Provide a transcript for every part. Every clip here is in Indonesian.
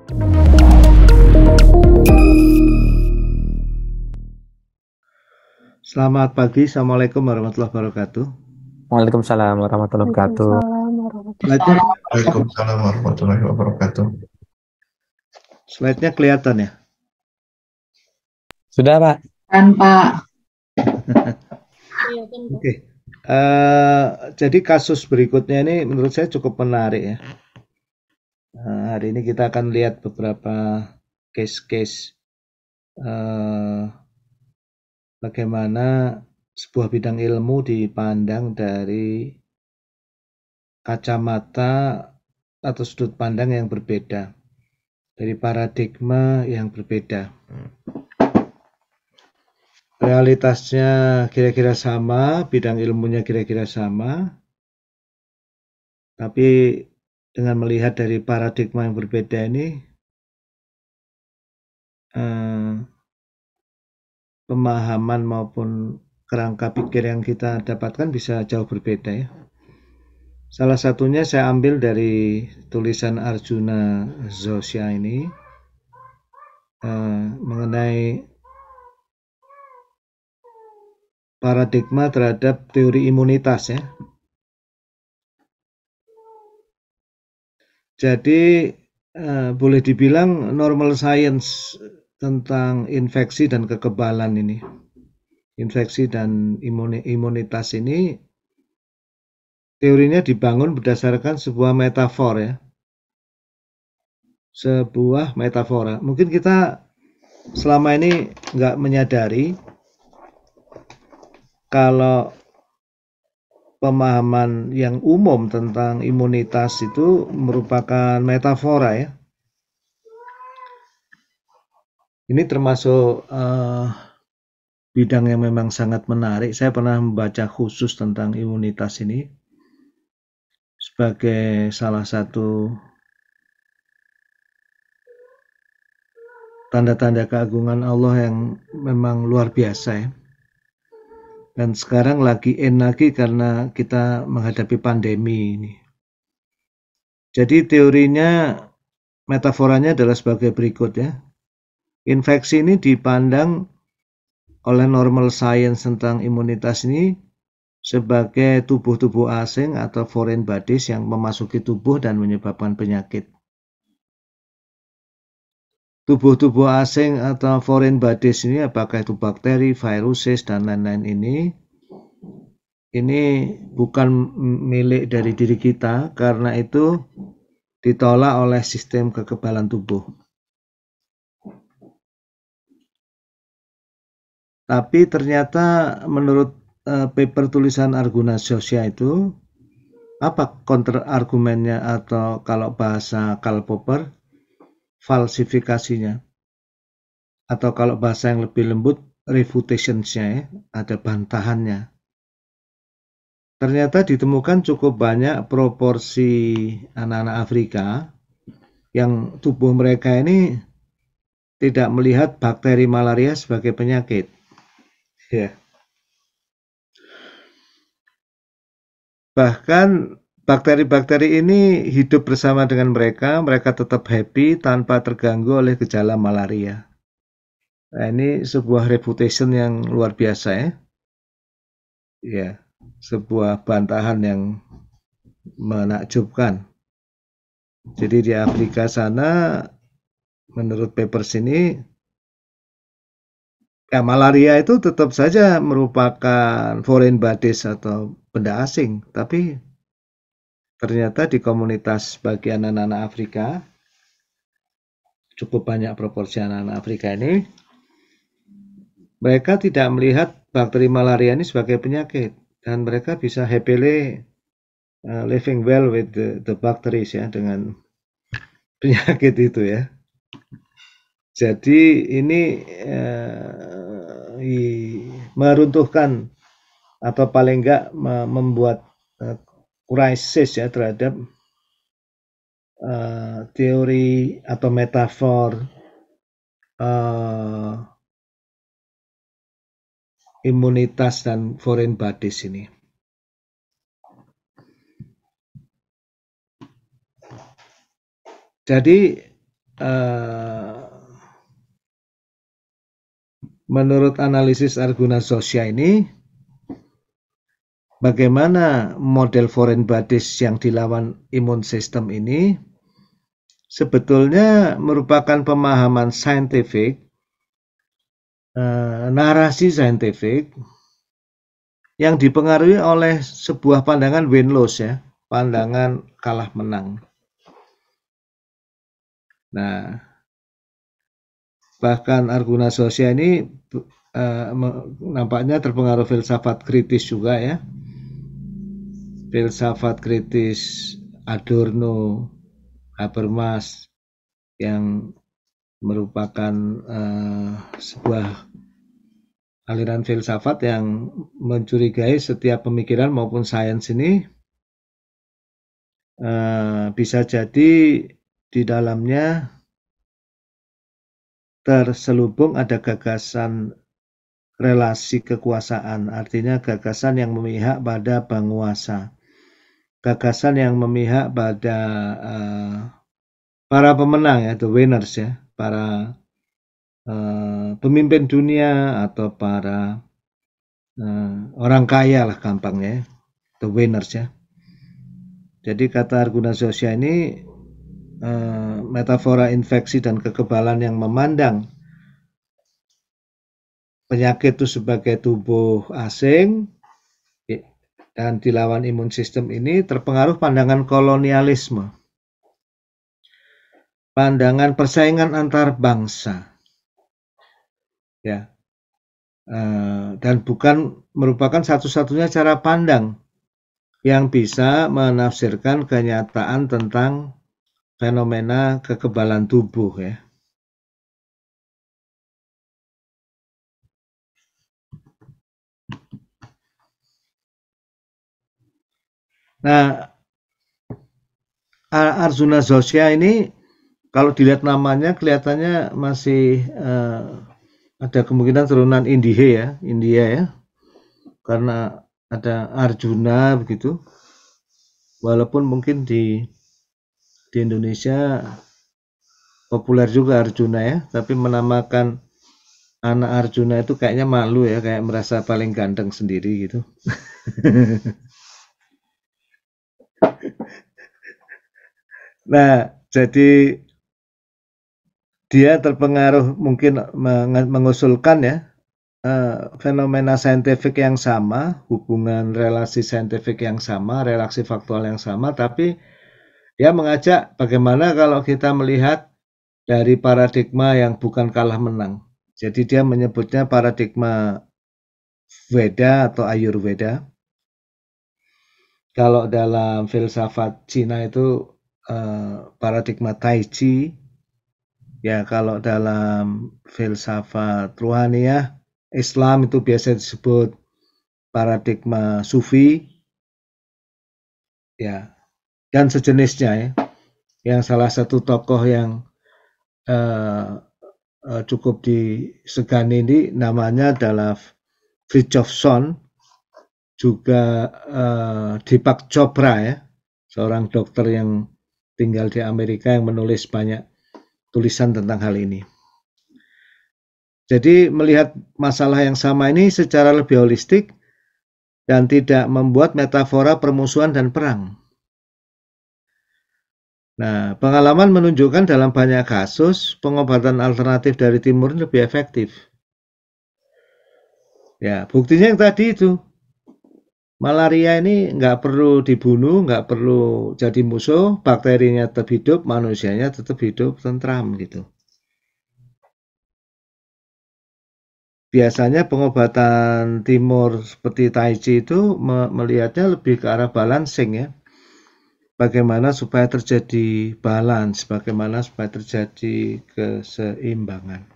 Selamat pagi, Assalamualaikum warahmatullahi wabarakatuh. Waalaikumsalam warahmatullahi wabarakatuh. Waalaikumsalam warahmatullahi Slide-nya, Waalaikumsalam warahmatullahi wabarakatuh. slide-nya kelihatan ya? Sudah, Pak? Kan Pak. Oke. Jadi kasus berikutnya ini menurut saya cukup menarik ya. Hari ini kita akan lihat beberapa case-case bagaimana sebuah bidang ilmu dipandang dari kacamata atau sudut pandang yang berbeda, dari paradigma yang berbeda. Realitasnya kira-kira sama, bidang ilmunya kira-kira sama, tapi dengan melihat dari paradigma yang berbeda ini, pemahaman maupun kerangka pikir yang kita dapatkan bisa jauh berbeda ya. Salah satunya saya ambil dari tulisan Arjuna Joshia ini mengenai paradigma terhadap teori imunitas ya. Jadi boleh dibilang normal science tentang infeksi dan kekebalan ini. Infeksi dan imunitas ini teorinya dibangun berdasarkan sebuah metafor ya. Sebuah metafora. Mungkin kita selama ini nggak menyadari kalau pemahaman yang umum tentang imunitas itu merupakan metafora ya. Ini termasuk bidang yang memang sangat menarik. Saya pernah membaca khusus tentang imunitas ini sebagai salah satu tanda-tanda keagungan Allah yang memang luar biasa ya. Dan sekarang lagi lagi karena kita menghadapi pandemi ini. Jadi teorinya, metaforanya adalah sebagai berikut ya. Infeksi ini dipandang oleh normal science tentang imunitas ini sebagai tubuh-tubuh asing atau foreign bodies yang memasuki tubuh dan menyebabkan penyakit. Tubuh-tubuh asing atau foreign bodies ini apakah itu bakteri, viruses, dan lain-lain ini bukan milik dari diri kita, karena itu ditolak oleh sistem kekebalan tubuh. Tapi ternyata menurut paper tulisan Arjuna Joshia itu, apa counter argumennya atau kalau bahasa Karl Popper, falsifikasinya, atau kalau bahasa yang lebih lembut, refutationsnya ya, ada bantahannya. Ternyata ditemukan cukup banyak proporsi anak-anak Afrika yang tubuh mereka ini tidak melihat bakteri malaria sebagai penyakit. Ya. Bahkan bakteri-bakteri ini hidup bersama dengan mereka tetap happy tanpa terganggu oleh gejala malaria. Nah, ini sebuah reputation yang luar biasa ya. Ya, sebuah bantahan yang menakjubkan. Jadi di Afrika sana, menurut papers ini, ya malaria itu tetap saja merupakan foreign bodies atau benda asing, tapi ternyata di komunitas bagian anak-anak Afrika, cukup banyak proporsi anak-anak Afrika ini, mereka tidak melihat bakteri malaria ini sebagai penyakit, dan mereka bisa happily living well with the bacteria ya, dengan penyakit itu ya. Jadi ini meruntuhkan atau paling enggak membuat krisis ya terhadap teori atau metafor imunitas dan foreign bodies ini. Jadi menurut analisis Arjuna Joshia ini, bagaimana model foreign bodies yang dilawan imun sistem ini sebetulnya merupakan pemahaman saintifik, narasi saintifik yang dipengaruhi oleh sebuah pandangan win-lose, ya, pandangan kalah menang. Nah, bahkan Arjuna Joshia ini nampaknya terpengaruh filsafat kritis juga, ya, filsafat kritis Adorno, Habermas, yang merupakan sebuah aliran filsafat yang mencurigai setiap pemikiran maupun sains ini bisa jadi di dalamnya terselubung ada gagasan relasi kekuasaan, artinya gagasan yang memihak pada penguasa, gagasan yang memihak pada para pemenang, ya, the winners, ya, para pemimpin dunia atau para orang kaya lah gampangnya, the winners, ya. Jadi kata Arjuna Joshia ini metafora infeksi dan kekebalan yang memandang penyakit itu sebagai tubuh asing dan dilawan imun sistem ini terpengaruh pandangan kolonialisme, pandangan persaingan antar bangsa, ya, dan bukan merupakan satu-satunya cara pandang yang bisa menafsirkan kenyataan tentang fenomena kekebalan tubuh, ya. Nah, Arjuna Joshia ini kalau dilihat namanya kelihatannya masih ada kemungkinan turunan India, ya, karena ada Arjuna begitu. Walaupun mungkin di Indonesia populer juga Arjuna, ya, tapi menamakan anak Arjuna itu kayaknya malu, ya, kayak merasa paling ganteng sendiri gitu. Nah, jadi dia terpengaruh mungkin mengusulkan, ya, fenomena saintifik yang sama, hubungan relasi saintifik yang sama, relasi faktual yang sama, tapi dia mengajak bagaimana kalau kita melihat dari paradigma yang bukan kalah menang. Jadi dia menyebutnya paradigma Veda atau Ayurveda. Kalau dalam filsafat Cina itu paradigma Tai Chi, ya, kalau dalam filsafat ruhaniyah Islam itu biasa disebut paradigma Sufi, ya, dan sejenisnya, ya. Yang salah satu tokoh yang cukup disegani ini namanya adalah Fridtjof Schuon, juga Deepak Chopra, ya, seorang dokter yang tinggal di Amerika yang menulis banyak tulisan tentang hal ini. Jadi melihat masalah yang sama ini secara lebih holistik dan tidak membuat metafora permusuhan dan perang. Nah, pengalaman menunjukkan dalam banyak kasus pengobatan alternatif dari timur lebih efektif. Ya, buktinya yang tadi itu. Malaria ini nggak perlu dibunuh, nggak perlu jadi musuh, bakterinya tetap hidup, manusianya tetap hidup tentram gitu. Biasanya pengobatan timur seperti Tai Chi itu melihatnya lebih ke arah balancing, ya. Bagaimana supaya terjadi balance, bagaimana supaya terjadi keseimbangan.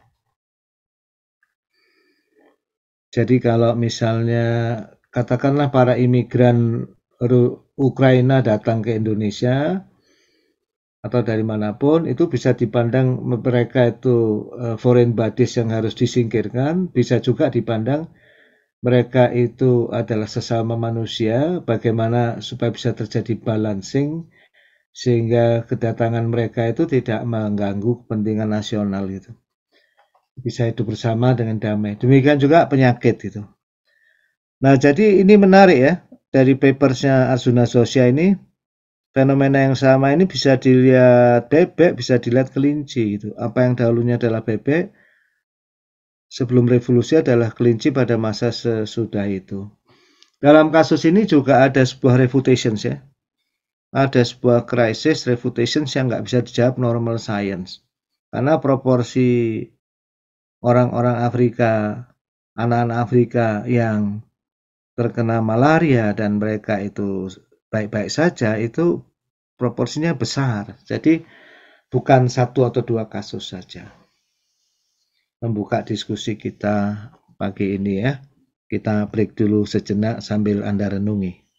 Jadi kalau misalnya katakanlah para imigran Ukraina datang ke Indonesia atau dari manapun, itu bisa dipandang mereka itu foreign bodies yang harus disingkirkan, bisa juga dipandang mereka itu adalah sesama manusia, bagaimana supaya bisa terjadi balancing sehingga kedatangan mereka itu tidak mengganggu kepentingan nasional gitu. Bisa hidup bersama dengan damai. Demikian juga penyakit gitu. Nah, jadi ini menarik ya, dari papersnya Arjuna Sosya ini, fenomena yang sama ini bisa dilihat bebek, bisa dilihat kelinci gitu. Apa yang dahulunya adalah bebek, sebelum revolusi adalah kelinci pada masa sesudah itu. Dalam kasus ini juga ada sebuah refutations ya. Ada sebuah krisis refutations yang nggak bisa dijawab normal science. Karena proporsi orang-orang Afrika, anak-anak Afrika yang terkena malaria dan mereka itu baik-baik saja, itu proporsinya besar. Jadi bukan satu atau dua kasus saja. Membuka diskusi kita pagi ini ya. Kita break dulu sejenak sambil Anda renungi.